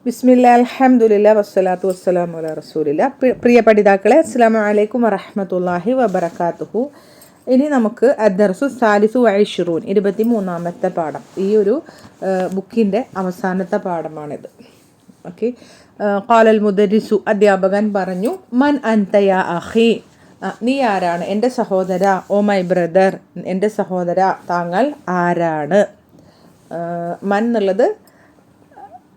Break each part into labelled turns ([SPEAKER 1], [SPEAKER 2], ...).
[SPEAKER 1] ബിസ്മില്ലാ അൽഹംദുലില്ലാ വസ്സലാത്തു വസ്സലാമു അലാ റസൂലില്ലാ. പ്രിയ പഠിതാക്കളെ, അസ്സലാമു അലൈക്കും വറഹ്മത്തുള്ളാഹി വബറകാതുഹു. ഇനി നമുക്ക് അദ്ദർസു സാലിസു വഇശ്റൂൻ 23ാമത്തെ പാഠം. ഈ ഒരു ബുക്കിൻ്റെ അവസാനത്തെ പാഠമാണിത്. ഓക്കെ. ഖാലൽ മുദരിസു, അധ്യാപകൻ പറഞ്ഞു, മൻ അൻത യാ അഖി, നീ ആരാണ്? എൻ്റെ സഹോദര. ഓ മൈ ബ്രദർ, എൻ്റെ സഹോദര, താങ്കൾ ആരാണ്? മൻ എന്നുള്ളത്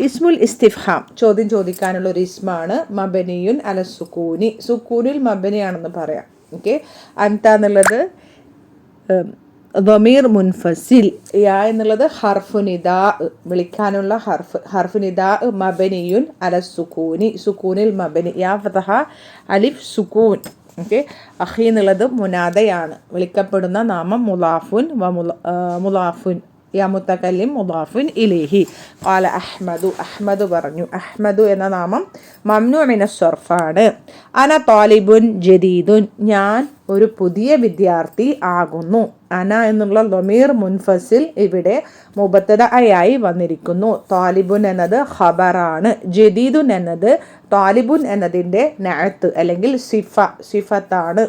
[SPEAKER 1] ഇസ്മുൽ ഇസ്തിഫ്ഹാം, ചോദ്യം ചോദിക്കാനുള്ള ഒരു ഇസ്മാണ്. മബനിയുൻ അല സുക്കൂനി, സുക്കൂനിൽ മബനിയാണെന്ന് പറയാം. ഓക്കെ. അൻത എന്നുള്ളത് ദമീർ മുൻഫസിൽ. യാ എന്നുള്ളത് ഹർഫു നിദാ, വിളിക്കാനുള്ള ഹർഫു നിദാ. മബനിയുൻ അല സുക്കൂനി, സുക്കൂനിൽ മബനി. യാ ഫതഹ അലിഫ് സുക്കൂൻ. ഓക്കെ. അഖി എന്നുള്ളത് മുനാദയാണ്, വിളിക്കപ്പെടുന്ന നാമം. മുലാഫുൻ വ മുലാഫുൻ യാ മുത്തകല്ലിം മുദാഫുൻ ഇലൈഹി. ഖാല അഹ്മദു, അഹ്മദ് പറഞ്ഞു. അഹ്മദു എന്ന നാമം മംനൂ മിന സർഫാണ്. അന താലിബുൻ ജദീദുൻ, ഞാൻ ഒരു പുതിയ വിദ്യാർത്ഥി ആകുന്നു. അന എന്നുള്ള ദമീർ മുൻഫസിൽ ഇവിടെ മുബത്തദഅയായി വന്നിരിക്കുന്നു. താലിബുൻ എന്നത് ഖബറാണ്. ജദീദുൻ എന്നത് താലിബുൻ എന്നതിൻ്റെ നഅത്ത് അല്ലെങ്കിൽ സിഫത്താണ്.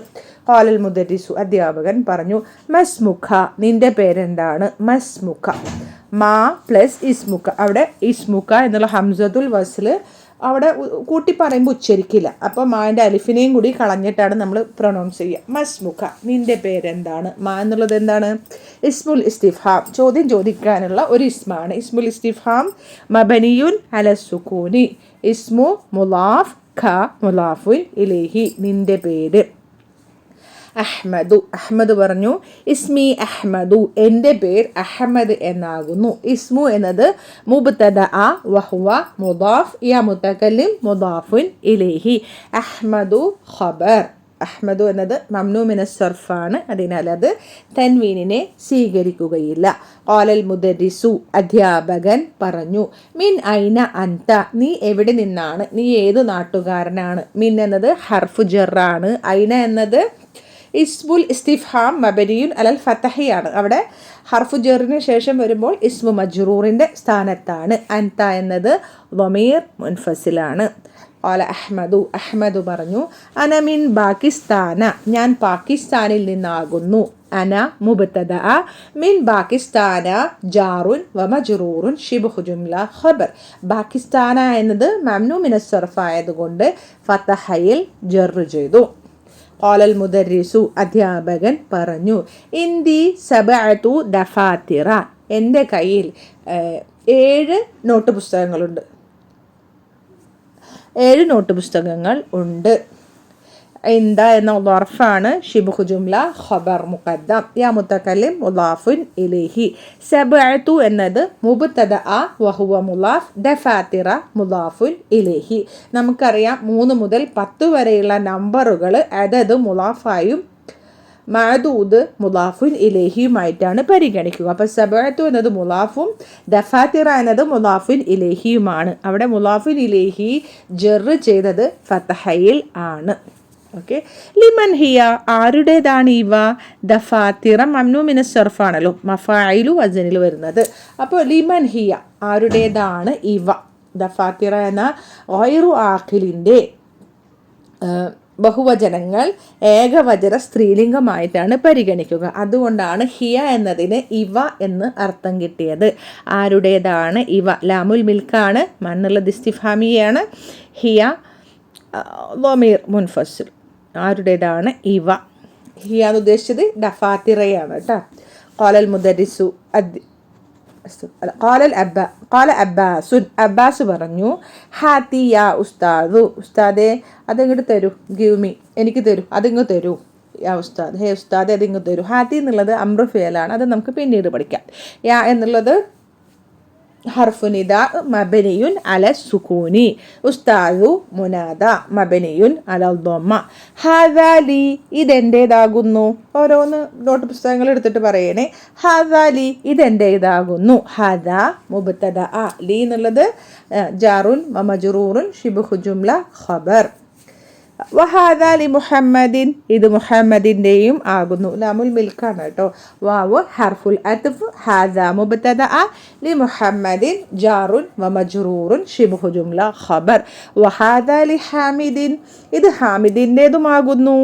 [SPEAKER 1] ഖാലൽ മുദരിസു, അധ്യാപകൻ പറഞ്ഞു, മസ്മുഖ, നിന്റെ പേരെന്താണ്? മസ്മുഖ, മാ പ്ലസ് ഇസ്മുഖ. അവിടെ ഇസ്മുഖ എന്നുള്ള ഹംസത്തുൽ വസ്ല് അവിടെ കൂട്ടി പറയുമ്പോൾ ഉച്ചരിക്കില്ല. അപ്പോൾ മാൻ്റെ അലിഫിനെയും കൂടി കളഞ്ഞിട്ടാണ് നമ്മൾ പ്രൊനൗൺസ് ചെയ്യുക. മസ്മുഖ, നിന്റെ പേരെന്താണ്? മാ എന്നുള്ളത് എന്താണ്? ഇസ്മുൽ ഇസ്തിഫാം, ചോദ്യം ചോദിക്കാനുള്ള ഒരു ഇസ്മാണ്. ഇസ്മുൽ ഇസ്തിഫാം മബനിയുൻ അല സുക്കൂനി. ഇസ്മു മുലാഫ്, ഖ മുലാഫുൻ ഇലൈഹി, നിന്റെ പേര്. അഹ്മദു, അഹ്മദ് പറഞ്ഞു, ഇസ്മി അഹ്മദു, എൻ്റെ പേര് അഹ്മദ് എന്നാകുന്നു. ഇസ്മു എന്നത് മുബ്തദഅ വഹുവ മുദാഫ് യാ മുതകല്ലിം മുദാഫുൻ ഇലൈഹി. അഹ്മദു ഖബർ. അഹ്മദു എന്നത് മംനൂ മിന സർഫാണ്, അതിനാൽ അത് തൻവീനിനെ സ്വീകരിക്കുകയില്ല. ഖാലൽ മുദരിസു, അധ്യാപകൻ പറഞ്ഞു, മിൻ ഐന അൻത, നീ എവിടെ നിന്നാണ്? നീ ഏത് നാട്ടുകാരനാണ്? മിൻ എന്നത് ഹർഫു ജറാണ്. ഐന എന്നത് ഇസ്മുൽ ഇസ്തിഫ്ഹാം മബനിയുൻ അലൽ ഫതഹിയാണ്. അവിടെ ഹർഫു ജറിന് ശേഷം വരുമ്പോൾ ഇസ്മു മജ്റൂറിൻ്റെ സ്ഥാനത്താണ്. അൻത എന്നത് ദമീർ മുൻഫസിലാണ്. ഖാല അഹ്മദു, അഹ്മദു പറഞ്ഞു, അന മിൻ പാകിസ്ഥാന, ഞാൻ പാകിസ്ഥാനിൽ നിന്നാകുന്നു. അന മുബ്തദഅ, മിൻ പാകിസ്ഥാന ജാറുൻ വ മജ്റൂറുൻ ശിബ്ഹു ജുംല ഖബർ. പാകിസ്ഥാന എന്നത് മംനൂ മിന സർഫ് ആയതുകൊണ്ട് ഫതഹയിൽ ജർ ചെയ്തു. ഖാലൽ മുദരിസു, അധ്യാപകൻ പറഞ്ഞു, ഇന്ദി സബഅതു ദഫാത്തിറ, എൻ്റെ കയ്യിൽ 7 നോട്ട് പുസ്തകങ്ങളുണ്ട്. 7 നോട്ട് പുസ്തകങ്ങൾ ഉണ്ട്. ഇന്ദ എന്ന ദർഫാണ്. ശിബ്ഹു ജുംല ഖബർ മുഖദ്ദം യാ മുതകല്ലിം മുദാഫുൻ ഇലൈഹി. സബഅതു എന്നത് മുബ്തദഅ വഹുവ മുലാഫ്, ദഫാത്തിറ മുദാഫുൻ ഇലൈഹി. നമുക്കറിയാം 3 മുതൽ 10 വരെയുള്ള നമ്പറുകൾ അതത് മുലാഫായും മഅദൂദ് മുദാഫുൻ ഇലൈഹിയുമായിട്ടാണ് പരിഗണിക്കുക. അപ്പോൾ സബഅതു എന്നത് മുലാഫും ദഫാത്തിറ എന്നത് മുദാഫുൻ ഇലൈഹിയുമാണ്. അവിടെ മുദാഫുൻ ഇലൈഹി ജർ ചെയ്തത് ഫതഹയിൽ ആണ്. ഓക്കെ. ലിമൻ ഹിയ, ആരുടേതാണ് ഇവ? ദഫാത്തിറ മംനൂ മിന സർഫാണല്ലോ, മഫായിലു വസനിൽ വരുന്നത്. അപ്പോൾ ലിമൻ ഹിയ, ആരുടേതാണ് ഇവ? ദഫാത്തിറ എന്ന ഗൈറു ആഖിലിൻ്റെ ബഹുവചനങ്ങൾ ഏകവചന സ്ത്രീലിംഗമായിട്ടാണ് പരിഗണിക്കുക. അതുകൊണ്ടാണ് ഹിയ എന്നതിന് ഇവ എന്ന് അർത്ഥം കിട്ടിയത്. ആരുടേതാണ് ഇവ? ലാമുൽ മിൽക്കാണ്, മന്നുള്ളത് ഇസ്തിഫാമിയാണ്. ഹിയ ദമീർ മുൻഫസിൽ, ആരുടേതാണ് ഇവ? ഹിയ എന്ന് ഉദ്ദേശിച്ചത് ദഫാത്തിറയാണ് കേട്ടോ. ഖാലൽ മുദരിസു, ഖാല അബ്ബാസുൻ, അബ്ബാസ് പറഞ്ഞു, ഹാത്തി യാ ഉസ്താദു, ഉസ്താദെ അതിങ്ങോട്ട് തരൂ. ഗിവ് മീ, എനിക്ക് തരൂ, അതിങ്ങ് തരൂ. യാ ഉസ്താദ്, ഹേ ഉസ്താദെ അതിങ്ങ് തരൂ. ഹാത്തി എന്നുള്ളത് അംറു ഫിഅലാണ്, അത് നമുക്ക് പിന്നീട് പഠിക്കാം. യാ എന്നുള്ളത് ഹർഫു നിദാ മബനിയുൻ അല സുക്കൂനി. ഉസ്താദു മുനാദ മബനിയുൻ അല ദമ്മ. ഹാദാ ലി, ഇതെൻ്റേതാകുന്നു. ഓരോന്ന് നോട്ട് പുസ്തകങ്ങൾ എടുത്തിട്ട് പറയണേ. ഹാദാ ലി, ഇതെൻ്റേതാകുന്നു. ഹാദാ മുബ്തദഅ, ലി എന്നുള്ളത് ജാറുൻ വ മജ്റൂറുൻ ശിബ്ഹു ജുംല ഖബർ. വഹാദാലി മുഹമ്മദിൻ ഇത് മുഹമ്മദിൻ്റെയും ആകുന്നു. ലാമുൽ മിൽക്കാണ് കേട്ടോ. വാവ് ഹർഫുൽ അത്ഫ് ഹാദ മുബ്തദഅ ലി മുഹമ്മദിൻ ജാറുൻ വ മജ്റൂറുൻ ശിബ്ഹു ജുംല ഖബർ. വഹാദാലി ഹാമിദിൻ ഇത് ഹാമിദിൻ്റെതുമാകുന്നു.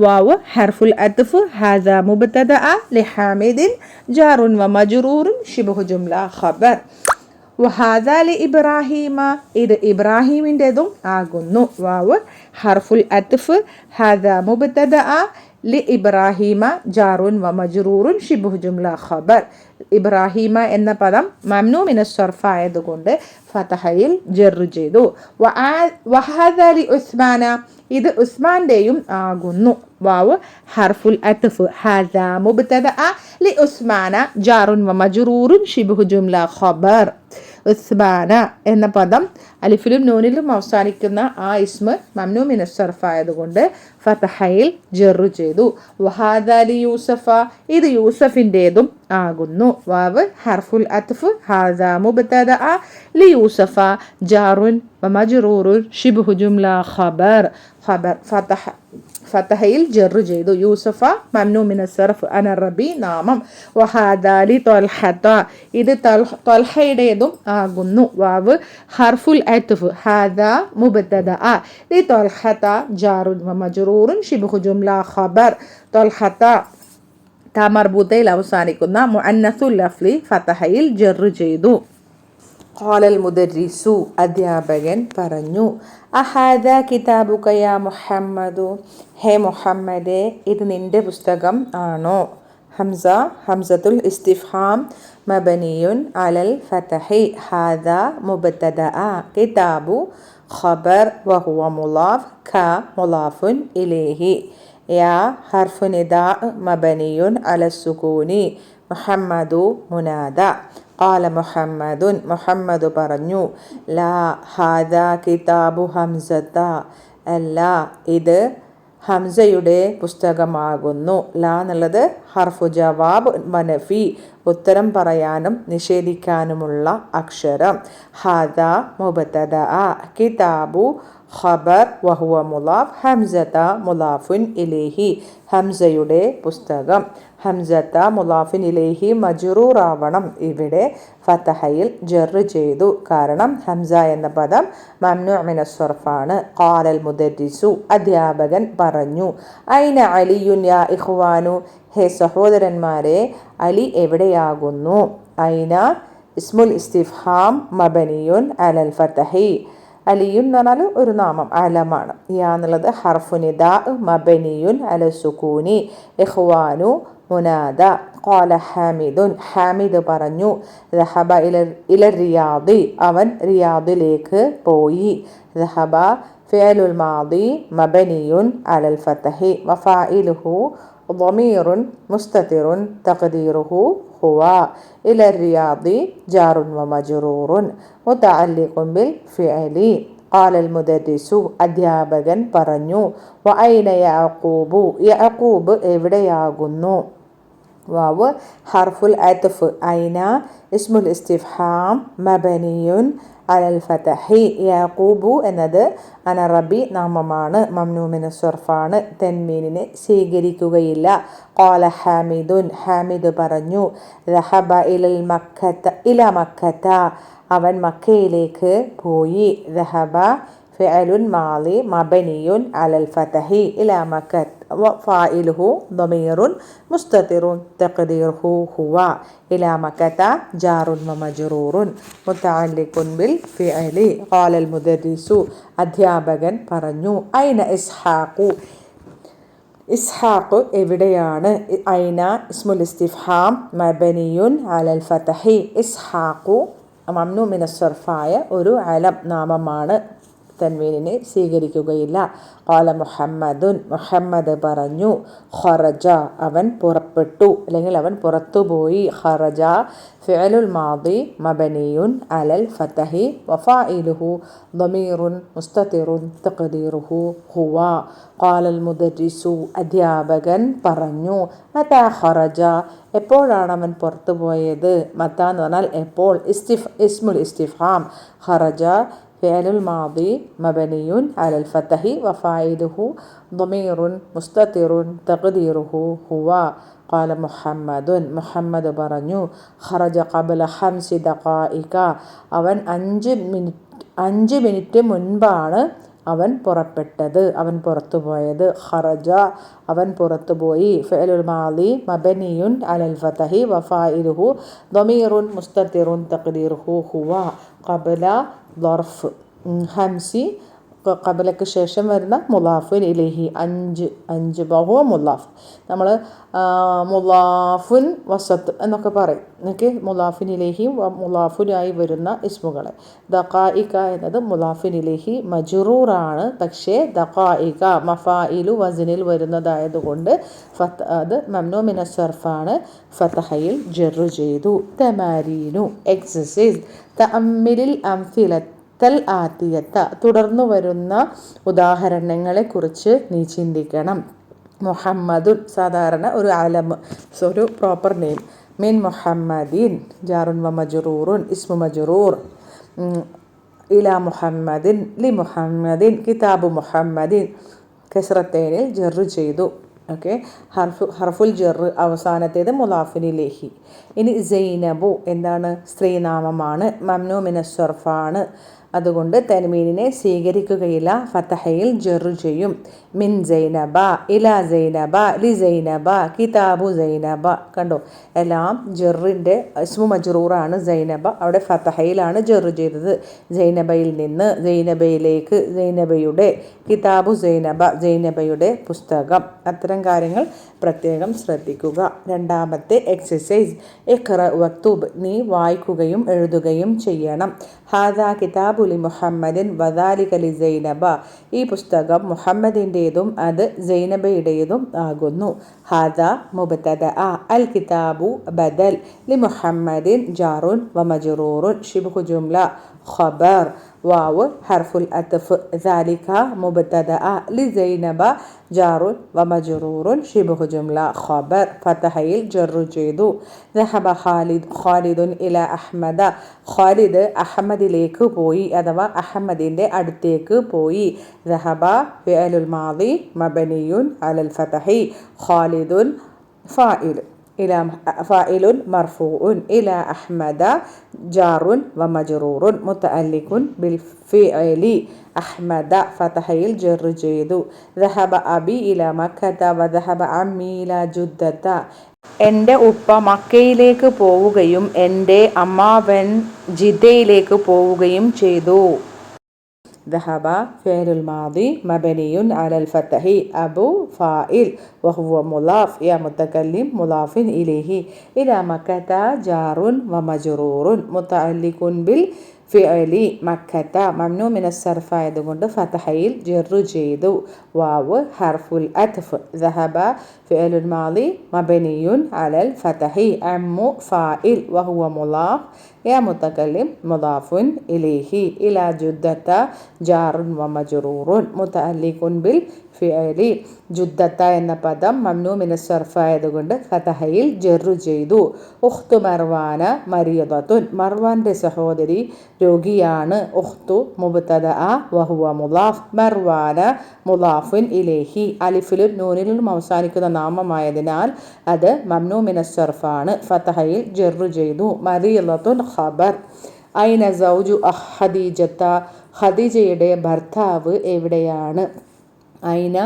[SPEAKER 1] വാവ് ഹർഫുൽ അത്ഫ് ഹാദ മുബ്തദഅ ലി ഹാമിദിൻ ജാറുൻ വ മജ്റൂറുൻ ശിബ്ഹു ജുംല ഖബർ. വഹാദാലി ഇബ്രാഹിമ ഇത് ഇബ്രാഹിമിൻ്റെതും ആകുന്നു. വാവ് ഹർഫുൽ അത്ഫ് ഹാദ മുബ്തദഅ ലി ഇബ്രാഹിമ ജാറുൻ വ മജ്റൂറുൻ ശിബ്ഹു ജുംല ഖബർ. ഇബ്രാഹിമ എന്ന പദം മംനൂ മിനസ് സർഫ് ആയതുകൊണ്ട് ഫതഹയിൽ ജർറു ചെയ്തു. വഹാദാലി ഉസ്മാന ഇത് ഉസ്മാൻ്റെയും ആകുന്നു. വാവ് ഹർഫുൽ അത്ഫ് ഹാദ മുബ്തദഅ ലി ഉസ്മാന ജാറുൻ വ മജ്റൂറുൻ ശിബ്ഹു ജുംല ഖബർ. ഉസ്മാന എന്ന പദം അലിഫിലും നൂനിലും അവസാനിക്കുന്ന ആ ഇസ്മ മംനൂ മിനസ് സർഫ് ആയതുകൊണ്ട് ഫതഹയിൽ ജർറു ചെയ്തു. വഹാദാലി യൂസഫ ഇത് യൂസഫിൻ്റെതും ആകുന്നു. വാവ് ഹർഫുൽ അത്ഫ് ഹാദ മുബ്തദഅ ലി യൂസഫ ജാറുൻ വ മജ്റൂറുൻ ശിബ്ഹു ജുംല ഖബർ. ഖബർ ഫതഹയിൽ ജർറു ചെയ്തു. യൂസഫ മംനൂ മിനസ് സർഫ് അന റബി നാമം. വഹാദാലി ത്വൽഹത ഇത് ത്വൽഹയുടേതും ആകുന്നു. വാവ് ഹർഫുൽ അത്ഫ് ഹാദ മുബ്തദഅ ലി ത്വൽഹത ജാറുൻ വ മജ്റൂറുൻ ശിബ്ഹു ജുംല ഖബർ. ത്വൽഹത ത മർബൂത്തയിൽ അവസാനിക്കുന്ന മുഅന്നസുൽ ലഫ്ലി ഫതഹയിൽ ജർറു ചെയ്തു. ഖാലൽ മുദർരിസു അധ്യാപകൻ പറഞ്ഞു. അഹാദ കിതാബുക യാ മുഹമ്മദു ഹേ മുഹമ്മദേ ഇത് നിന്റെ പുസ്തകം ആണോ? ഹംസ ഹംസത്തുൽ ഇസ്തിഫ്ഹാം മബനിയുൻ അലൽ ഫതഹി ഹാദ മുബ്തദഅ കിതാബു ഖബർ വഹുവ മുളാഫ് ക മുളാഫുൻ ഇലൈഹി. യാ ഹർഫു നിദാ മബനിയുൻ അലസ് സുകൂനി മുഹമ്മദു മുനാദ. ഖാല മുഹമ്മദുൻ മുഹമ്മദ് പറഞ്ഞു. ലാ ഹാദാ കിതാബു ഹംസത അല്ല ഇത് ഹംസയുടെ പുസ്തകമാകുന്നു. ലാ എന്നുള്ളത് ഹർഫു ജവാബ് മനഫി ഉത്തരം പറയാനും നിഷേധിക്കാനുമുള്ള അക്ഷരം. ഹാദാ മുബ്തദഅ കിതാബു ഖബർ വഹുവ മുളാഫ് ഹംസത മുളാഫുൻ ഇലൈഹി ഹംസയുടെ പുസ്തകം. ഹംസത്ത മുളാഫിൻ ഇലൈഹി മജ്റൂർ ആവണം. ഇവിടെ ഫതഹയിൽ ജർറ് ചെയ്തു. കാരണം ഹംസ എന്ന പദം മംനൂ മിനസ് സർഫാണ്. ഖാലൽ മുദർരിസു അധ്യാപകൻ പറഞ്ഞു. ഐന അലിയുൻ യാ ഇഖ്വാനു ഹേ സഹോദരന്മാരെ അലി എവിടെയാകുന്നു? ഐന ഇസ്മുൽ ഇസ്തിഫ്ഹാം മബനിയുൻ അലൽ ഫതഹി. അലിയുൻ എന്ന് പറഞ്ഞാൽ ഒരു നാമം അലമാണ്. യാ എന്നുള്ളത് ഹർഫു നിദാ മബനിയുൻ അല സുകൂനി. ഇഖ്വാനു മുനാദ. ഖാല ഹാമിദുൻ ഹാമിദ് പറഞ്ഞു. ദഹബ ഇല റിയാദി അവൻ റിയാദിലേക്ക് പോയി. ദഹബ ഫിഅലുൽ മാദി മബനിയുൻ അലൽ ഫതഹി വഫാഇലുഹു ضمير مستتر تقديره هو. إلى الرياض جار ومجرور متعلق بالفعل. قال المدرس അധ്യാപകൻ പറഞ്ഞു. وأين يعقوب യഅഖൂബ് എവിടെയാകുന്നു? വാവ് ഹർഫുൽ അത്ഫ് ഐന ഇസ്മുൽ ഇസ്തിഫ്ഹാം മബനിയുൻ അലൽ ഫതഹി. യാഖൂബു എന്നത് അനറബി നാമമാണ്. മംനൂ മിനസ് സർഫാണ്. തൻമീനിനെ സ്വീകരിക്കുകയില്ല. ഖാല ഹാമിദുൻ ഹാമിദ് പറഞ്ഞു. ദഹബ ഇല മക്കത്ത അവൻ മക്കയിലേക്ക് പോയി. ദഹബ ഫിഅലുൻ മാളി മബനിയുൻ അലൽ ഫതഹി ഇല മക്കത്ത വഫാഇലുഹു ضمير مستتر تقديره هو. إلى مكة جار ومجرور متعلق بالفعل. قال المدرس അധ്യാപകൻ പറഞ്ഞു. ഐന ഇസ്ഹാഖു ഇസ്ഹാഖ് എവിടെയാണ്? ഐന ഇസ്മുൽ ഇസ്തിഫ്ഹാം മബനിയുൻ അലൽ ഫതഹി. ഇസ്ഹാഖു മംനൂ മിനസ് സർഫായ ഒരു അലം നാമമാണ്. തൻവീനിനെ സ്വീകരിക്കുകയില്ല. ഖാല മുഹമ്മദുൻ മുഹമ്മദ് പറഞ്ഞു. ഖറജ അവൻ പുറപ്പെട്ടു അല്ലെങ്കിൽ അവൻ പുറത്തുപോയി. ഖറജ ഫിഅലുൽ മാദി മബനിയുൻ അലൽ ഫതഹി വഫാഇലുഹു ضمير مستتر تقديره هو. ഖാലൽ മുദർരിസു അധ്യാപകൻ പറഞ്ഞു. മതാ ഖറജ എപ്പോഴാണ് അവൻ പുറത്തുപോയത്? മത എന്ന് പറഞ്ഞാൽ എപ്പോൾ. ഇസ്മുൽ ഇസ്തിഫ്ഹാം ഖറജ ഫിഅലുൽ മാദി മബനിയുൻ അലൽ ഫതഹി വഫായിലുഹു ضمير مستتر تقديره هو. قال മുഹമ്മദുൻ മുഹമ്മദ് പറഞ്ഞു. ഖറജ ഖബല 5 ദഖായിക അവൻ 5 മിനിറ്റ് മുൻപാണ് അവൻ പുറപ്പെട്ടത്, അവൻ പുറത്തുപോയത്. ഖറജ അവൻ പുറത്തുപോയി. ഫിഅലുൽ മാദി മബനിയുൻ അലൽ ഫതഹി വഫായിലുഹു ضمير مستتر تقديره هو. ഖബല ളർഫ് ഹംസി ഖബലക്ക് ശേഷം വരുന്ന മുലാഫുൻ ഇലൈഹി 5 ബഹുവ മുലാഫ്. നമ്മൾ മുലാഫുൻ വസത്ത് എന്നൊക്കെ പറയും. ഓക്കെ, മുലാഫിൻ ഇലൈഹി മുലാഫുനായി വരുന്ന ഇസ്മുകളെ. ദഖായിക എന്നത് മുലാഫിൻ ഇലൈഹി മജ്റൂറാണ്. പക്ഷേ ദഖായിക മഫായിലു വസ്നിൽ വരുന്നതായതുകൊണ്ട് അത് മംനൂ മിന സർഫാണ്, ഫതഹയിൽ ജർറ് ചെയ്തു. തമാരീനു എക്സസൈസ്. തഅമ്മിലിൽ അംസിലത്ത് ആത്തിയത്ത തുടർന്നു വരുന്ന ഉദാഹരണങ്ങളെക്കുറിച്ച് നീ ചിന്തിക്കണം. മുഹമ്മദുൻ സാധാരണ ഒരു അലം, ഒരു പ്രോപ്പർ നെയിം. മിൻ മുഹമ്മദിൻ ജാറുൻ വ മജ്റൂറുൻ ഇസ്മു മജ്റൂർ. ഇലാ മുഹമ്മദിൻ ലി മുഹമ്മദിൻ കിതാബു മുഹമ്മദിൻ കസ്റത്തൈനിൽ ജർറ് ചെയ്തു. ഓക്കെ, ഹർഫുൽ ജർറ് അവസാനത്തേത് മുലാഫിൻ ഇലൈഹി. ഇനി സൈനബു എന്താണ്? സ്ത്രീനാമമാണ്, മംനൂ മിന സർഫാണ്. അതുകൊണ്ട് തൻവീനിനെ സ്വീകരിക്കുകയില്ല, ഫതഹയിൽ ജർറ് ചെയ്യും. മിൻ സൈനബ ഇലാ സൈനബ ലി സൈനബ കിതാബു സൈനബ. കണ്ടോ, എല്ലാം ജറിൻ്റെ ഇസ്മു മജ്റൂറാണ് സൈനബ. അവിടെ ഫതഹയിലാണ് ജർറ് ചെയ്തത്. സൈനബയിൽ നിന്ന് സൈനബയിലേക്ക്, സൈനബയുടെ, കിതാബു സൈനബ സൈനബയുടെ പുസ്തകം. അത്തരം കാര്യങ്ങൾ പ്രത്യേകം ശ്രദ്ധിക്കുക. രണ്ടാമത്തെ എക്സസൈസ്. ഇഖ്റ വക്തുബ് നീ വായിക്കുകയും എഴുതുകയും ചെയ്യണം. ഹാദാ കിതാബു ലി മുഹമ്മദിൻ വദാലിക ലി സൈനബ ഈ പുസ്തകം മുഹമ്മദിൻ്റെതും അത് സൈനബയുടേതും ആകുന്നു. ഹാദാ മുബ്തദഅ അൽ കിതാബു ബദൽ ലി മുഹമ്മദിൻ ജാറുൻ വ മജ്റൂറുൻ ശിബ്ഹു ജുംല ഖബർ. വാവ് ഹർഫുൽ അത്ഫ്. ദാലിക മുബ്തദഅ ലി സൈനബ ജാറുൻ വ മജ്റൂറുൻ ശിബ്ഹു ജുംല ഖബർ. ഫതഹയിൽ ജർറ് ചെയ്തു. ദഹബ ഖാലിദുൻ ഇലാ അഹ്മദ ഖാലിദ് അഹമ്മദിലേക്ക് പോയി, അഥവാ അഹമ്മദിൻ്റെ അടുത്തേക്ക് പോയി. ദഹബ ഫിഅലുൽ മാദി മബനിയുൻ അലൽ ഫതഹി ഖാലിദുൻ ഫാഇൽ ഫാഇലുൻ മർഫൂഉൻ ഇലാ അഹ്മദ ജാറുൻ വ മജ്റൂറുൻ മുതഅല്ലിഖുൻ ബിൽ ഫിഅലി അഹ്മദ ഫതഹയിൽ ജർറ് ചെയ്തു. ദഹബ അബി ഇലാ മക്കത വ ദഹബ അമ്മി ഇലാ ജുദ്ദത എൻ്റെ ഉപ്പ മക്കയിലേക്ക് പോവുകയും എൻ്റെ അമ്മാവൻ ജിദ്ദയിലേക്ക് പോവുകയും ചെയ്തു. ذهب فعل الماضي مبني على الفتح أبو فاعل وهو مضاف يا متكلم مضاف إليه. إلى مكة جار ومجرور متعلق بالفعل مكة ممنوع من الصرف ആയതുകൊണ്ട് ഫതഹയിൽ ജർറ് ചെയ്തു. വാവ് ഹർഫുൽ അത്ഫ്. ذهب فعل الماضي مبني على الفتح أم فاعل وهو مضاف يا متكلم مضاف إليه. إلى جدة جار ومجرور متعلق بالفعل. ജുദ്ദത്ത എന്ന പദം മംനൂ മിന സർഫ് ആയതുകൊണ്ട് ഫതഹയിൽ ജർറ് ചെയ്തു. ഉഖ്തു മർവാന മരിയദത്തുൻ മർവാന്റെ സഹോദരി രോഗിയാണ്. ഉഖ്തു മുബ്തദഅ വഹുവ മുളാഫ് മർവാന മുളാഫുൻ ഇലൈഹി. അലിഫിലും നൂനിലും അവസാനിക്കുന്ന നാമമായതിനാൽ അത് മംനൂ മിന സർഫാണ്, ഫതഹയിൽ ജർറ് ചെയ്തു. മരിയദത്തുൻ ഖബർ. ഐന സൗജു ഖദീജത്ത ഖദീജയുടെ ഭർത്താവ് എവിടെയാണ്? ഐന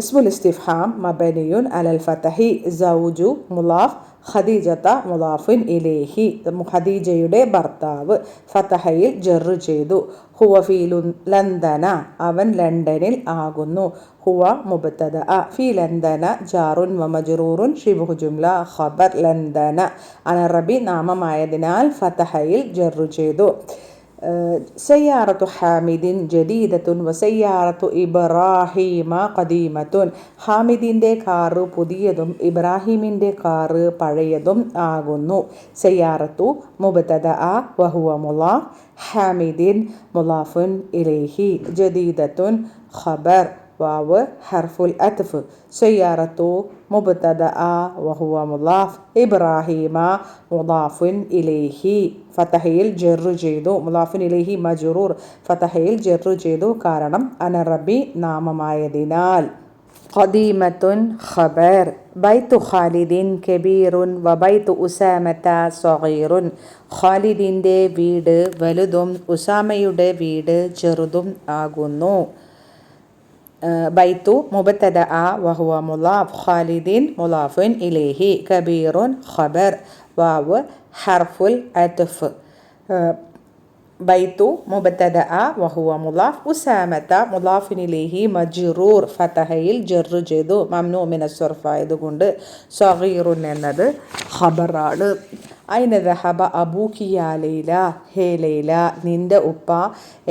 [SPEAKER 1] ഇസ്മുൽ ഇസ്തിഫ്ഹാം മബനിയുൻ അലൽ ഫതഹി സൗജു മുളാഫ് ഖദീജത മുളാഫുൻ ഇലൈഹി ഖദീജയുടെ ഭർത്താവ് ഫതഹയിൽ ജർറ് ചെയ്തു. ഹുവ ഫീ ലണ്ടന അവൻ ലണ്ടനിൽ ആകുന്നു. ഹുവ മുബ്തദഅ ഫീ ലണ്ടന ജാറുൻ വ മജ്റൂറുൻ ശിബ്ഹു ജുംല ഖബർ ലണ്ടന അനറബി നാമമായതിനാൽ ഫതഹയിൽ ജർറ് ചെയ്തു. സയ്യാറത്തു ഹാമിദിൻ ജദീദത്തുൻ വസയ്യാറത്തു ഇബ്രാഹിമ ഖദീമത്തുൻ ഹാമിദിൻ്റെ കാറ് പുതിയതും ഇബ്രാഹിമിൻ്റെ കാറ് പഴയതും ആകുന്നു. സയ്യാറത്തു മുബ്തദഅ വഹുവ മുളാഫ് ഹാമിദിൻ മുളാഫുൻ ഇലൈഹി ജദീദത്തുൻ ഖബർ വാവ് ഹർഫുൽ അത്ഫ്. സയ്യാറത്തു മുബ്തദഅ വഹുവ മുളാഫ്. ഇബ്രാഹീമ മുളാഫുൻ ഇലൈഹി ഫതഹയിൽ ജർറു ചെയ്തു. മുളാഫുൻ ഇലൈഹി മജ്റൂർ ഫതഹയിൽ ജർറു ചെയ്തു, കാരണം അനറബി നാമമായതിനാൽ. ഖദീമത്തുൻ ഖബർ. ബൈത്തു ഖാലിദിൻ കബീറുൻ വബൈത്തു ഉസാമത സഗീറുൻ. ഖാലിദിൻ്റെ വീട് വലുതും ഉസാമയുടെ വീട് ചെറുതും ആകുന്നു. ബൈത്തു മുബ്തദഅ വഹുവ മുളാഫ്. ഖാലിദിൻ മുളാഫുൻ ഇലൈഹി. കബീറുൻ ഖബർ. വാവ് ഹർഫുൽ അത്ഫ്. ബൈത്തു മുബ്തദഅ വഹുവ മുളാഫ്. ഉസാമത മുളാഫുൻ ഇലൈഹി മജ്റൂർ ഫതഹയിൽ ജർറു ചെയ്തു, മംനൂ മിനസ് സർഫ് ആയതുകൊണ്ട്. സഗീറുൻ എന്നത് ഖബറാണ്. ഐന ദഹബ അബൂകി യാ ലൈല. ഹേ ലൈല, നിന്റെ ഉപ്പ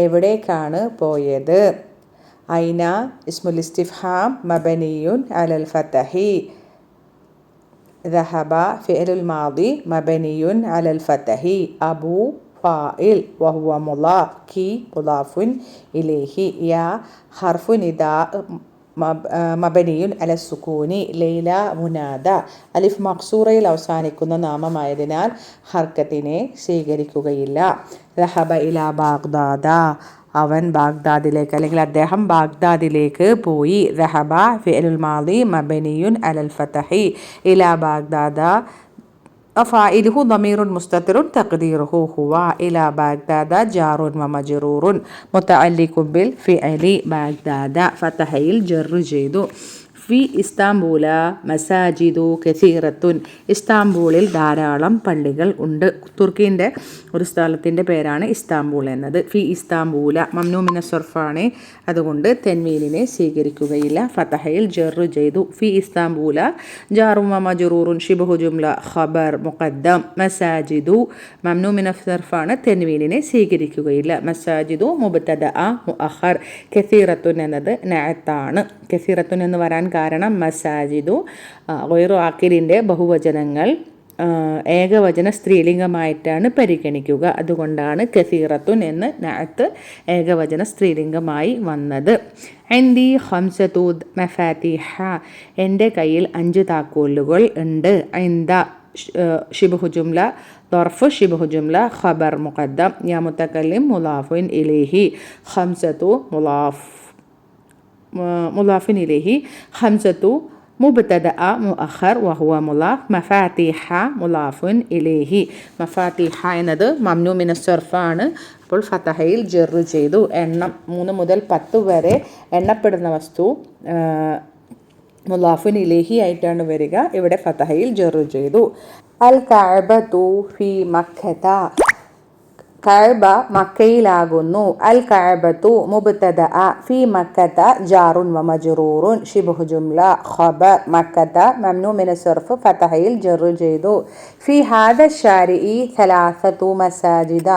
[SPEAKER 1] എവിടേക്കാണ് പോയത്? ഐന ഇസ്മുൽ ഇസ്തിഫ്ഹാം മബനിയുൻ അലൽ ഫതഹി. ദഹബ ഫിഅലുൽ മാദി മബനിയുൻ അലൽ ഫതഹി. അബൂ ഫാഇൽ വഹുവ മുളാഫ്. കി മുളാഫുൻ ഇലൈഹി. യാ ഹർഫു നിദാ മബനിയുൻ അല സുക്കൂനി. ലൈല മുനാദ. അലിഫ് മഖ്സൂറയിൽ അവസാനിക്കുന്ന നാമമായതിനാൽ ഹർക്കത്തിനെ സ്വീകരിക്കുകയില്ല. ദഹബ ഇലാ ബാഗ്ദാദ. അവൻ ബാഗ്ദാദിലേക്ക് അല്ലെങ്കിൽ അദ്ദേഹം ബാഗ്ദാദിലേക്ക് പോയി. ദഹബ ഫിഅലുൽ മാദി മബനിയുൻ അലൽ ഫതഹി. ഇലാ ബാഗ്ദാദ ഫാഇലുഹു ളമീറുൻ മുസ്തതിറുൻ തഖ്ദീറുഹു ഹുവ. ഇലാ ബാഗ്ദാദ ജാറുൻ വമജ്റൂറുൻ മുതഅല്ലിഖുൻ ബിൽ ഫിഅലി ബാഗ്ദാദ ഫതഹയിൽ ജർറു ചെയ്തു. ഫി ഇസ്താംബൂല മസാജിദു കസീറത്തുൻ. ഇസ്താംബൂളിൽ ധാരാളം പള്ളികൾ ഉണ്ട്. തുർക്കിൻ്റെ ഒരു സ്ഥലത്തിൻ്റെ പേരാണ് ഇസ്താംബൂൾ എന്നത്. ഫി ഇസ്താംബൂല മംനൂ മിനസ് സർഫാണ്, അതുകൊണ്ട് തെൻവീനിനെ സ്വീകരിക്കുകയില്ല. ഫതഹയിൽ ജർറു ചെയ്തു. ഫി ഇസ്താംബൂല ജാറും മജ്റൂറുൻ ശിബ്ഹു ജുംല ഖബർ മുഖദ്ദം. മസാജിദു മംനൂ മിനസ് സർഫാണ്, തെൻവീനിനെ സ്വീകരിക്കുകയില്ല. മസാജിദു മുബ്തദഅ മുഅഖർ. കസീറത്തുൻ എന്നത് നഅത്താണ്. കസീറത്തുൻ എന്ന് വരാൻ കാരണം മസാജിദു ഗൈറു ആഖിലിൻ്റെ ബഹുവചനങ്ങൾ ഏകവചന സ്ത്രീലിംഗമായിട്ടാണ് പരിഗണിക്കുക. അതുകൊണ്ടാണ് കസീറത്തുൻ എന്ന് നഅത്ത് ഏകവചന സ്ത്രീലിംഗമായി വന്നത്. ഇൻദി ഖംസതു മഫാത്തിഹ. എൻ്റെ കയ്യിൽ 5 താക്കോലുകൾ ഉണ്ട്. ഇൻദ ശിബ്ഹു ജുംല ظرف شبه جملة خبر مقدم. يا متكلم مضاف إليه. خمسة مضاف إليه. خمسة മുബ്തദഅ മുഅഖർ വഹുവ മുളാഫ്. മഫാത്തിഹ മുളാഫുൻ ഇലൈഹി. മഫാത്തിഹ എന്നത് മംനൂ മിനസ് സർഫാണ്, അപ്പോൾ ഫതഹയിൽ ജർറു ചെയ്തു. എണ്ണം 3 മുതൽ 10 വരെ എണ്ണപ്പെടുന്ന വസ്തു മുളാഫുൻ ഇലൈഹി ആയിട്ടാണ് വരിക. ഇവിടെ ഫതഹയിൽ ജർറു ചെയ്തു. അൽ കഅബതു ഫി മക്കത. കഅബ മക്കയിലാകുന്നു. അൽ കഅബതു മുബ്തദഅ. ഫി മക്കത ജാറുൻ വമജ്റൂറുൻ ശിബ്ഹു ജുംല ഖബർ. മക്കത മംനൂ മിനസ് സർഫ് ഫതഹയിൽ ജർറു ചെയ്തു. ഫി ഹാദ ശാരിഇ 3 മസാജിദ.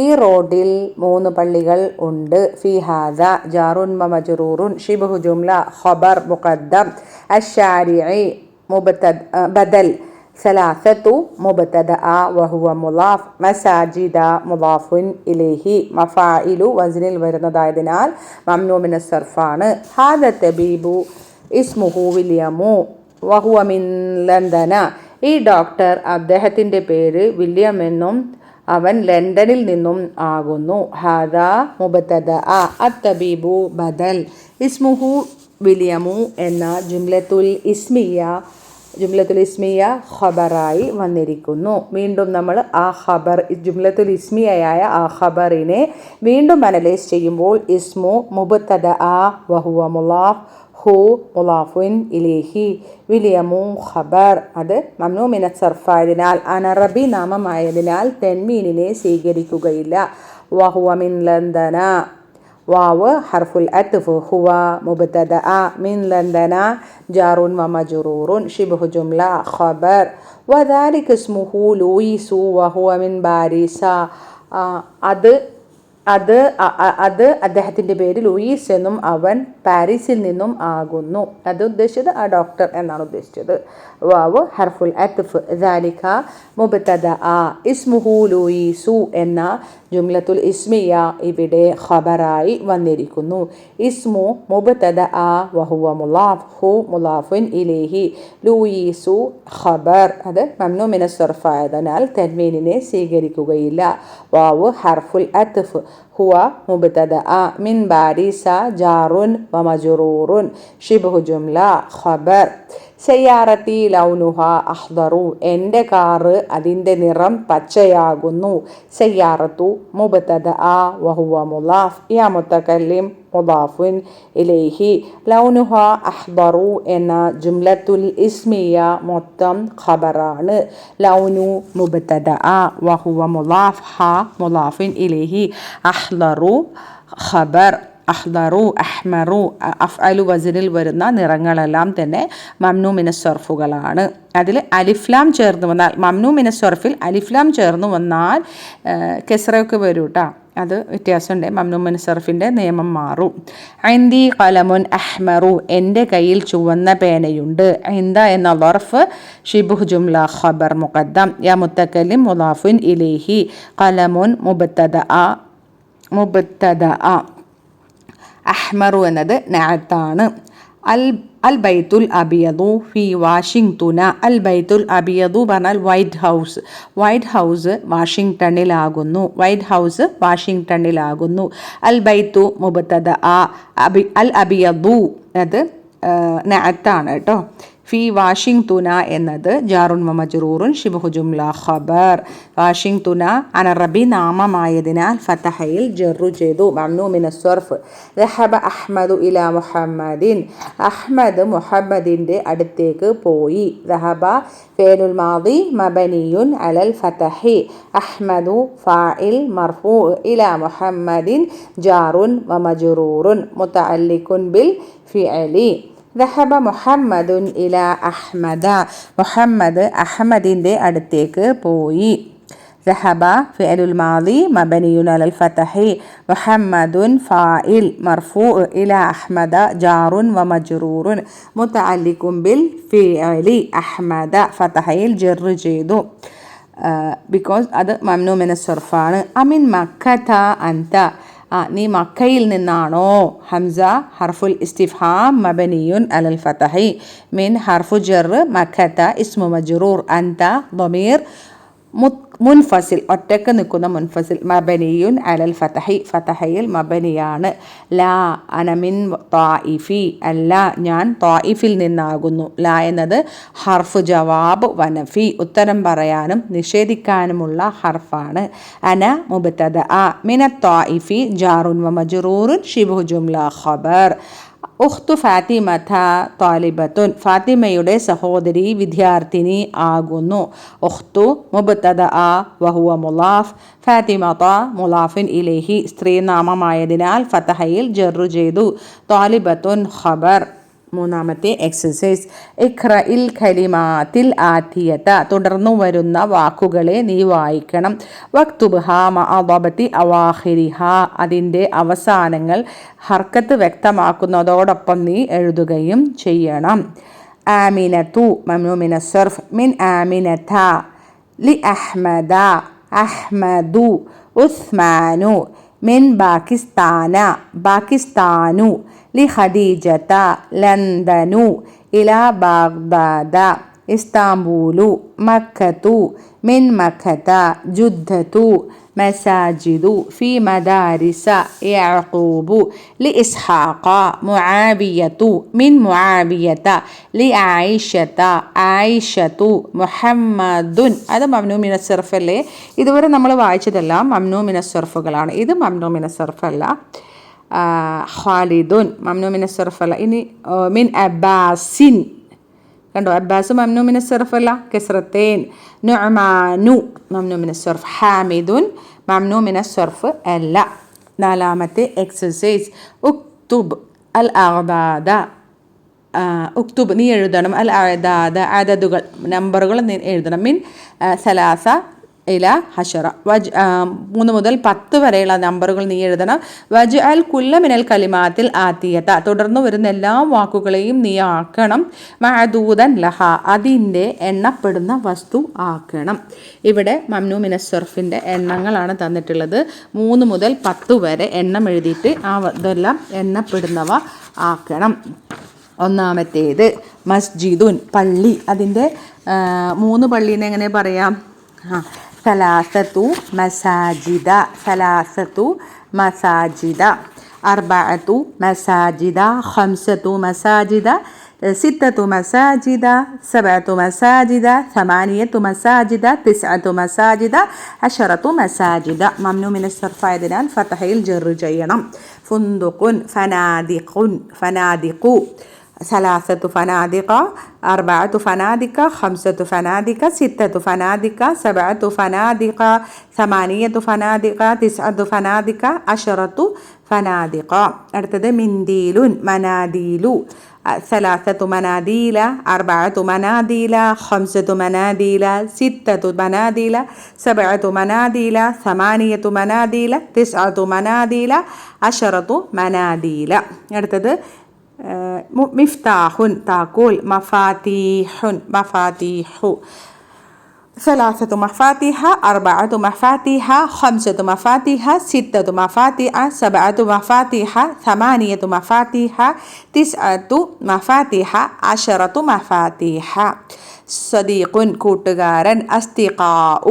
[SPEAKER 1] ഈ റോഡിൽ 3 പള്ളികൾ ഉണ്ട്. ഫി ഹാദ ജാറുൻ വമജ്റൂറുൻ ശിബ്ഹു ജുംല ഖബർ മുഖദ്ദം. അശ്ശാരിഇ ബദൽ. 3 മുബ്തദഅ വഹുവ മുളാഫ്. മസാജിദ മുളാഫുൻ ഇലൈഹി. മഫാഇലു വസ്നിൽ വരുന്നതായതിനാൽ മംനൂ മിനസ് സർഫാണ്. ഹാദ തബീബു ഇസ്മുഹു വില്യമു വഹുവ മിൻ ലണ്ടന. ഈ ഡോക്ടർ, അദ്ദേഹത്തിൻ്റെ പേര് വില്യം എന്നും അവൻ ലണ്ടനിൽ നിന്നും ആകുന്നു. ഹാദ മുബ്തദഅ. അത്തബീബു ബദൽ. ഇസ്മുഹു വില്യമു എന്ന ജുംലത്തുൽ ഇസ്മിയ ഖബറായി വന്നിരിക്കുന്നു. വീണ്ടും നമ്മൾ ആ ഖബർ, ജുംലത്തുൽ ഇസ്മിയയായ ആ ഖബറിനെ വീണ്ടും അനലൈസ് ചെയ്യുമ്പോൾ ഇസ്മു മുബ്തദഅ വഹുവ മുളാഫ്. ഹു മുളാഫുൻ ഇലൈഹി. വിലിയമു ഖബർ. അത് മംനൂ മിനസ് സർഫായതിനാൽ അനറബി നാമമായതിനാൽ തെൻമീനിനെ സ്വീകരിക്കുകയില്ല. വഹുവ മിൻ ലണ്ടന. വാവ് ഹർഫുൽ അത്ഫ്. ഹുവ മുബ്തദഅ. മിൻ ലണ്ടന ജാറുൻ വമജ്റൂറുൻ ശിബ്ഹു ജുംല ഖബർ. വദാലിക ഇസ്മുഹു ലൂയിസു വഹുവ മിൻ പാരീസ. അത് അദ്ദേഹത്തിൻ്റെ പേര് ലൂയിസ് എന്നും അവൻ പാരീസിൽ നിന്നും ആകുന്നു. അത് ഉദ്ദേശിച്ചത് ആ ഡോക്ടർ എന്നാണ് ഉദ്ദേശിച്ചത്. വാവ് ഹർഫുൽ അത്ഫ്. ദാലിക മുബ്തദഅ. ഇസ്മുഹു ലൂയിസു എന്ന
[SPEAKER 2] ജുംലത്തുൽ ഇസ്മിയ ഇവിടെ ഖബറായി വന്നിരിക്കുന്നു. ഇസ്മു മുബ്തദ വഹുവ മുലാഫ് ഹു മുലാഫുൻ ഇലൈഹി. ലൂയിസു ഖബർ, അത് മംനൂ മിന സർഫ് ആയതിനാൽ തൻവീനിനെ സ്വീകരിക്കുകയില്ല. വാവു ഹർഫുൽ അത്ഫ്. ഹുവ മുബ്തദ മിൻ ബാരിസ ജാറുൻ വ മജ്റൂറുൻ. ശിബ്ഹു ജുംല ഖബർ. സയ്യാറത്തി ലൗനുഹ അഹ്ദറു, എൻ്റെ കാറ് അതിൻ്റെ നിറം പച്ചയാകുന്നു. സയ്യാറത്തു മുബ്തദ വഹുവ മുലാഫ്. യാ മുത്തകല്ലിം മുദാഫുൻ ഇലൈഹി. ലൗനുഹ അഹ്ദറു എന്ന ജുംലത്തുൽ ഇസ്മിയ മൊത്തം ഖബറാണ്. ലൗനു മുബ്തദ വഹുവ മുലാഫ് ഹ മുലാഫുൻ ഇലൈഹി. അഹ്ദറു ഖബർ. അഹ്ദറു അഹ്മറു അഫ്അലു വസ്നിൽ വരുന്ന നിറങ്ങളെല്ലാം തന്നെ മംനൂ മിന സർഫുകളാണ്. അതിൽ അലിഫ്ലാം ചേർന്ന് വന്നാൽ മംനൂ മിന സർഫിൽ അലിഫ്ലാം ചേർന്ന് വന്നാൽ കെസ്റയൊക്കെ വരും കേട്ടോ. അത് വ്യത്യാസമുണ്ട്. മംനൂ മിന സർഫിൻ്റെ നിയമം മാറും. ഐന്ദി ഖലമുൻ അഹ്മറു, എൻ്റെ കയ്യിൽ ചുവന്ന പേനയുണ്ട്. ഐന്ദ എന്ന ളർഫ് ഷിബ്ഹു ജുംല ഖബർ മുഖദ്ദം. യാ മുത്തകല്ലിം മുദാഫുൻ ഇലൈഹി. ഖലമുൻ മുബ്തദ. അഹ്മറു എന്നത് നഅത്താണ്. അൽ ബൈത്തുൽ അബിയദു ഫി വാഷിംഗ്ടന. അൽ ബൈത്തുൽ അബിയദു പറഞ്ഞാൽ വൈറ്റ് ഹൗസ്. വൈറ്റ് ഹൗസ് വാഷിംഗ്ടണിലാകുന്നു. വൈറ്റ് ഹൗസ് വാഷിംഗ്ടണിലാകുന്നു. അൽ ബൈത്തു മുബ്തദ. അൽ അബിയദു അത് നഅത്താണ് കേട്ടോ. ഫി വാഷിംഗ്ടന എന്നത് ജാറുൻ വ മജ്റൂറുൻ ശിബ്ഹു ജുംല ഖബർ. വാഷിംഗ്ടന അനറബി നാമമായതിനാൽ ഫതഹയിൽ ജറു ചെയ്തു. മംനൂ മിന സർഫ്. ദഹബ അഹ്മദു ഇലാ മുഹമ്മദിൻ. അഹ്മദ് മുഹമ്മദിൻ്റെ അടുത്തേക്ക് പോയി. ദഹബ ഫിഅലുൽ മാദി മബനിയുൻ അലൽ ഫതഹി. അഹ്മദു ഫാഇൽ മർഫൂ ഇലാ മുഹമ്മദിൻ ജാറുൻ വ മജ്റൂറുൻ മുതഅല്ലിഖുൻ ബിൽ ഫിഅലി. ദഹബ മുഹമ്മദുൻ ഇലാ അഹ്മദ. മുഹമ്മദ് അഹ്മദിൻ്റെ അടുത്തേക്ക് പോയി. ദഹബ ഫിഅലുൽ മാദി മബനിയുൻ അലൽ ഫതഹി. മുഹമ്മദുൻ ഫാഇൽ മർഫൂ ഇലാ അഹ്മദ ജാറുൻ വ മജ്റൂറുൻ മുതഅല്ലിഖുൻ ബിൽ ഫിഅലി. അഹ്മദ ഫതഹയിൽ ജർ ചെയ്തു. ബിക്കോസ് അത് മംനൂ മിന സർഫാണ്. അമിൻ മക്കത അൻത, നീ മക്കയിൽ നിന്നാണോ? ഹംസ ഹർഫുൽ ഇസ്തിഫ്ഹാം മബനിയുൻ അലൽ ഫതഹി. മിൻ ഹർഫു ജർ മക്കത ഇസ്മു മജ്റൂർ. അൻത ളമീർ മുൻഫസിൽ, ഒറ്റക്ക് നിൽക്കുന്ന മുൻഫസിൽ. മബനിയുൻ അലൽ ഫതഹി, ഫതഹയിൽ മബനിയാണ്. ലാ അനമിൻ ത്വായിഫി, അല്ല ഞാൻ ത്വായിഫിൽ നിന്നാകുന്നു. ലാ എന്നത് ഹർഫ് ജവാബ് വനഫി, ഉത്തരം പറയാനും നിഷേധിക്കാനുമുള്ള ഹർഫാണ്. അന മുബ്തദ. മിന ത്വായിഫി ജാറുൻ വ മജ്റൂറുൻ ശിബ്ഹു ജുംല ഖബർ. ഉഖ്തു ഫാത്തിമത താലിബത്തുൻ, ഫാത്തിമയുടെ സഹോദരി വിദ്യാർത്ഥിനി ആകുന്നു. ഉഖ്തു മുബ്തദ വഹുവ മുലാഫ്. ഫാത്തിമത മുലാഫിൻ ഇലൈഹി, സ്ത്രീനാമമായതിനാൽ ഫതഹയിൽ ജറു ചെയ്തു. താലിബത്തുൻ ഖബർ. മൂന്നാമത്തെ എക്സസൈസ്. ഇഖ്റഇൽ കലിമാത്തിൽ ആതിയത, തുടർന്നു വരുന്ന വാക്കുകളെ നീ വായിക്കണം. വക്തുബ്ഹ മഅ ദബതി അവാഖിരിഹ, അതിൻ്റെ അവസാനങ്ങൾ ഹർക്കത്ത് വ്യക്തമാക്കുന്നതോടൊപ്പം നീ എഴുതുകയും ചെയ്യണം. ആമിനതു മംനൂ മിന സർഫ്. മിൻ ആമിനത. ലി അഹ്മദ അഹ്മദു. ഉസ്മാനു. മിൻ പാകിസ്ഥാന പാകിസ്ഥാനു. ലി ഖദീജത ലണ്ടനു. ഇലാ ബാഗ്ദാദ ഇസ്താംബൂലു. മക്കത്തു. മിൻ മക്കത ജുദ്ദത്തു. മസാജിദു. ഫി മദാരിസ യഅഖൂബു. ലി ഇസ്ഹാഖ മുആവിയത്തു. മിൻ മുആവിയത. ലി ആയിഷത ആയിഷത്തു. മുഹമ്മദുൻ. അത് മംനൂ മിന സർഫ് അല്ലേ? ഇതുവരെ നമ്മൾ വായിച്ചതെല്ലാം മംനൂ മിന സർഫുകളാണ്. ഇത് മംനൂ മിന സർഫല്ല. ഖാലിദുൻ മംനൂ മിന സർഫല്ല. ഇനി മിൻ അബ്ബാസിൻ, കണ്ടോ? അബ്ബാസ് മംനൂ മിന സർഫല്ല, കസ്റത്തേൻ. നുഅ്മാനു മംനൂ മിന സർഫ്. ഹാമിദുൻ മംനൂ മിന സർഫ് അല്ല. നാലാമത്തെ എക്സസൈസ്. ഉക്തുബ് അൽ അഅദാദ. ഉക്തുബ് നീ എഴുതണം. അൽ അഅദാദ, അദദുകൾ നമ്പറുകൾ നീ എഴുതണം. മിൻ സലാസ ഇല ഹഷറ 3 മുതൽ 10 വരെയുള്ള നമ്പറുകൾ നീ എഴുതണം. വജ് അൽ കുല്ല മിനൽ കലിമാത്തിൽ ആത്തിയത തുടർന്ന് വരുന്ന എല്ലാ വാക്കുകളെയും നീ ആക്കണം. മഅദൂദൻ ലഹ അതിൻ്റെ എണ്ണപ്പെടുന്ന വസ്തു ആക്കണം. ഇവിടെ മംനൂ മിനസ് സർഫിൻ്റെ എണ്ണങ്ങളാണ് തന്നിട്ടുള്ളത്. 3 മുതൽ 10 വരെ എണ്ണം എഴുതിയിട്ട് ഇതെല്ലാം എണ്ണപ്പെടുന്നവ ആക്കണം. ഒന്നാമത്തേത് മസ്ജിദുൻ പള്ളി. അതിൻ്റെ 3 പള്ളീനെ എങ്ങനെ പറയാം? സലാസത്തു മസാജിദ അർബഅത്തു മസാജിദ ഖംസത്തു മസാജിദ സിത്തത്തു മസാജിദ സബഅത്തു മസാജിദ സമാനിയത്തു മസാജിദ തിസ്അത്തു മസാജിദ അശറത്തു മസാജിദ. മംനൂ മിനസ് സർഫായതിനാൽ ഫതഹയിൽ ജർ ചെയ്യണം. ഫുന്ദുഖുൻ ഫനാദിഖു ثلاثة فنادق 4 فنادق 5 فنادق 6 فنادق 7 فنادق 8 فنادق 9 فنادق 10 فنادق. അടുത്തത് മിന്ദീലുൻ മനാദീലു 3 مناديل 4 مناديل 5 مناديل 6 مناديل 7 مناديل 8 مناديل 9 مناديل 10 مناديل. അടുത്തത് മിഫ്താഹുൻ താക്കോൽ മഫാതീഹുൻ മഫാതീഹു 3 مفاتيح 4 مفاتيح 5 مفاتيح 6 مفاتيح 7 مفاتيح 8 مفاتيح 9 مفاتيح 10 مفاتيح. صديق കൂട്ടുകാരൻ أصدقاء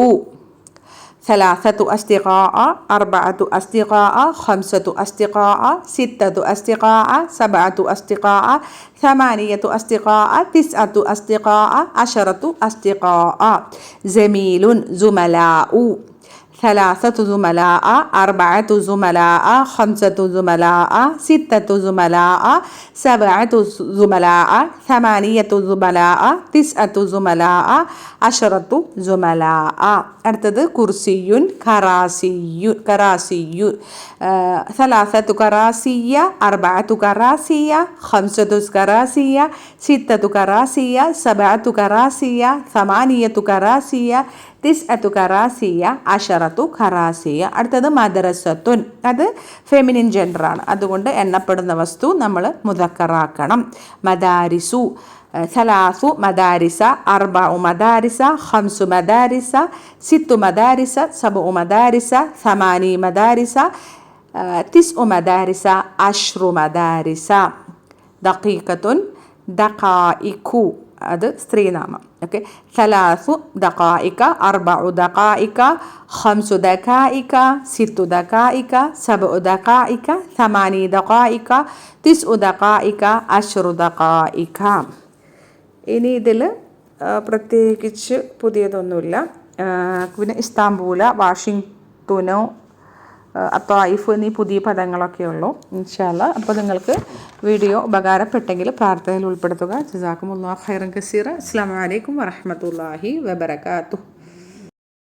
[SPEAKER 2] 3 أصدقاء 4 أصدقاء 5 أصدقاء 6 أصدقاء 7 أصدقاء 8 أصدقاء 9 أصدقاء 10 أصدقاء. زميل زملاء 3 زملاء 4 زملاء 5 زملاء 6 زملاء 7 زملاء 8 زملاء 9 زملاء 10 زملاء. അടുത്തത് കുർസിയുൻ കറാസിയു 3 കറാസിയ 4 കറാസിയ 5 കറാസിയ 6 കറാസിയ 7 കറാസിയ 8 കറാസിയ 9 കറാസിയ 10 കറാസിയ. അടുത്തത് മദ്രസത്തുൻ അത് ഫെമിനിൻ ജെൻഡറാണ്, അതുകൊണ്ട് എണ്ണപ്പെടുന്ന വസ്തു നമ്മൾ മുദക്കറാക്കണം. മദാരിസു 3 മദാരിസ 4 മദാരിസ 5 മദാരിസ 6 മദാരിസ 7 മദാരിസ 8 മദാരിസ 9 മദാരിസ 10 മദാരിസ. ദഖീഖത്തുൻ ദഖായിഖു അത് സ്ത്രീനാമം. ഓക്കെ 3 ദഖായിക 4 ദഖായിക 5 ദഖായിക 6 ദഖായിക 7 ദഖായിക 8 ദഖായിക 9 ദഖായിക 10 ദഖായിക. ഇനി ഇതിൽ പ്രത്യേകിച്ച് പുതിയതൊന്നുമില്ല. പിന്നെ ഇസ്താംബൂല, വാഷിങ്ടണോ, അത്തായിഫ് എന്നീ പുതിയ പദങ്ങളൊക്കെ ഉള്ളൂ ഇൻഷാ അല്ലാ. അപ്പോൾ നിങ്ങൾക്ക് വീഡിയോ ഉപകാരപ്പെട്ടെങ്കിൽ പ്രാർത്ഥനയിൽ ഉൾപ്പെടുത്തുക. ജസാക്കുമുല്ലാഹു ഖൈറൻ കസീറ. അസ്സലാമു അലൈക്കും വറഹ്മത്തുള്ളാഹി വബറകാതുഹു.